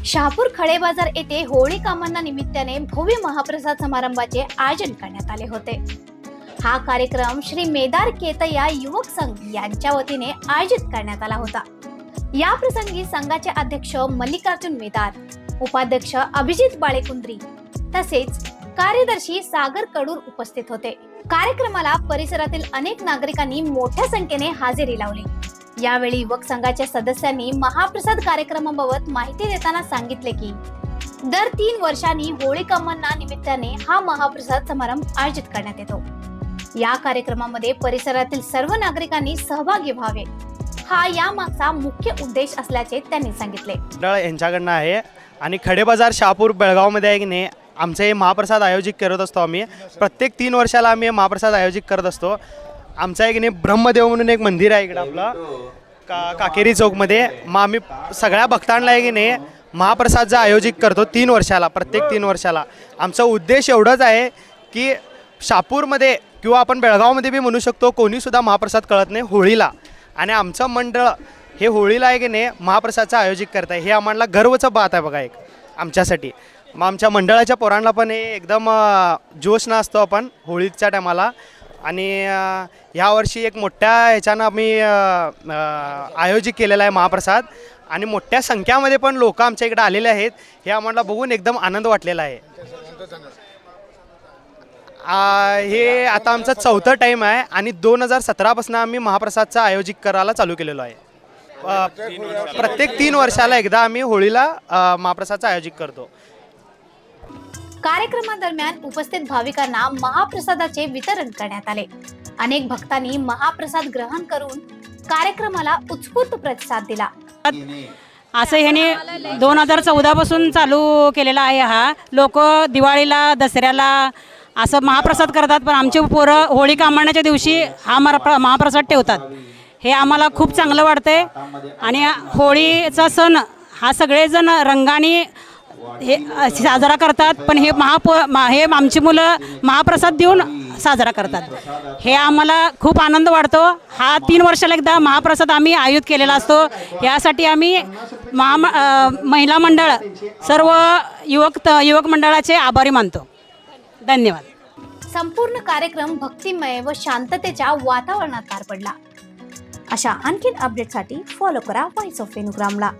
शहापूर खडे बाजार येथे होळी कामांना निमित्ताने भव्य महाप्रसाद समारंभाचे आयोजन करण्यात आले होते। हा कार्यक्रम श्री मेदार केतया युवक संघ यांच्या वतीने आयोजित करण्यात आला होता। या प्रसंगी संघाचे अध्यक्ष मल्लिकार्जुन मेदार, उपाध्यक्ष अभिजित बाळेकुंद्री तसेच कार्यदर्शी सागर कडूर उपस्थित होते। कार्यक्रमाला परिसरातील अनेक नागरिकांनी मोठ्या संख्येने हजेरी लावली। यावेळी युवक संघाच्या सदस्यांनी महाप्रसाद कार्यक्रमाबाबत माहिती देताना सांगितले की दर 3 वर्षांनी होळी कामांना निमित्ताने हा महाप्रसाद समारंभ आयोजित करण्यात येतो। या कार्यक्रमामध्ये परिसरातील सर्व नागरिकांनी सहभागी व्हावे, हा या मागचा मुख्य उद्देश असल्याचे त्यांनी सांगितले। यांच्याकडनं आहे आणि खडे बाजार शहापूर बेळगाव मध्ये आहे की नाही, आमचे हे महाप्रसाद आयोजित करत असतो। आम्ही प्रत्येक 3 वर्षाला आम्ही महाप्रसाद आयोजित करत असतो। आमचं आहे की नाही ब्रह्मदेव म्हणून एक मंदिर आहे इकडं आपलं काकेरी चौकमध्ये। मग आम्ही सगळ्या भक्तांना आहे की नाही महाप्रसाद जो आयोजित करतो 3 वर्षाला, प्रत्येक 3 वर्षाला। आमचा उद्देश एवढाच आहे की शहापूरमध्ये किंवा आपण बेळगावमध्ये बी म्हणू शकतो, कोणीसुद्धा महाप्रसाद कळत नाही होळीला, आणि आमचं मंडळ हे होळीला आहे की नाही महाप्रसादचं आयोजित करत आहे। हे आम्हाला गर्वचं बात आहे बघा एक आमच्यासाठी। मग आमच्या मंडळाच्या पोरांना पण हे एकदम जोश ना असतो आपण होळीच्या टायमाला। आणि यावर्षी एक मोठ्या ह्याच्यानं आम्ही आयोजित केलेला आहे महाप्रसाद, आणि मोठ्या संख्यामध्ये पण लोक आमच्या इकडे आलेले आहेत। हे आम्हाला बघून एकदम आनंद वाटलेला आहे। हे आता आमचा 4था टाईम आहे आणि 2017 पासून आम्ही महाप्रसादचं आयोजित करायला चालू केलेलो आहे। प्रत्येक 3 वर्षाला एकदा आम्ही होळीला महाप्रसादचं आयोजित करतो। कार्यक्रमादरम्यान उपस्थित भाविकांना महाप्रसादाचे वितरण करण्यात आले। अनेक भक्तांनी महाप्रसाद ग्रहण करून कार्यक्रमाला उत्स्फूर्त प्रतिसाद दिला। असं ह्याने 2014 पासून चालू केलेला आहे। हा लोक दिवाळीला, दसऱ्याला असं महाप्रसाद करतात, पण आमचे पोरं होळी कामाण्याच्या दिवशी हा महाप्रसाद ठेवतात। हे आम्हाला खूप चांगलं वाटतंय। आणि होळीचा सण हा सगळेजण रंगाने हे साजरा करतात, पण हे हे आमची मुलं महाप्रसाद देऊन साजरा करतात। हे आम्हाला खूप आनंद वाटतो। हा 3 वर्षाला एकदा महाप्रसाद आम्ही आयोजित केलेला असतो। यासाठी आम्ही महिला मंडळ, सर्व युवक मंडळाचे आभारी मानतो। धन्यवाद। संपूर्ण कार्यक्रम भक्तिमय व शांततेच्या वातावरणात पार पडला। अशा आणखीन अपडेटसाठी फॉलो करा व्हॉइस ऑफ वेणुग्रामला।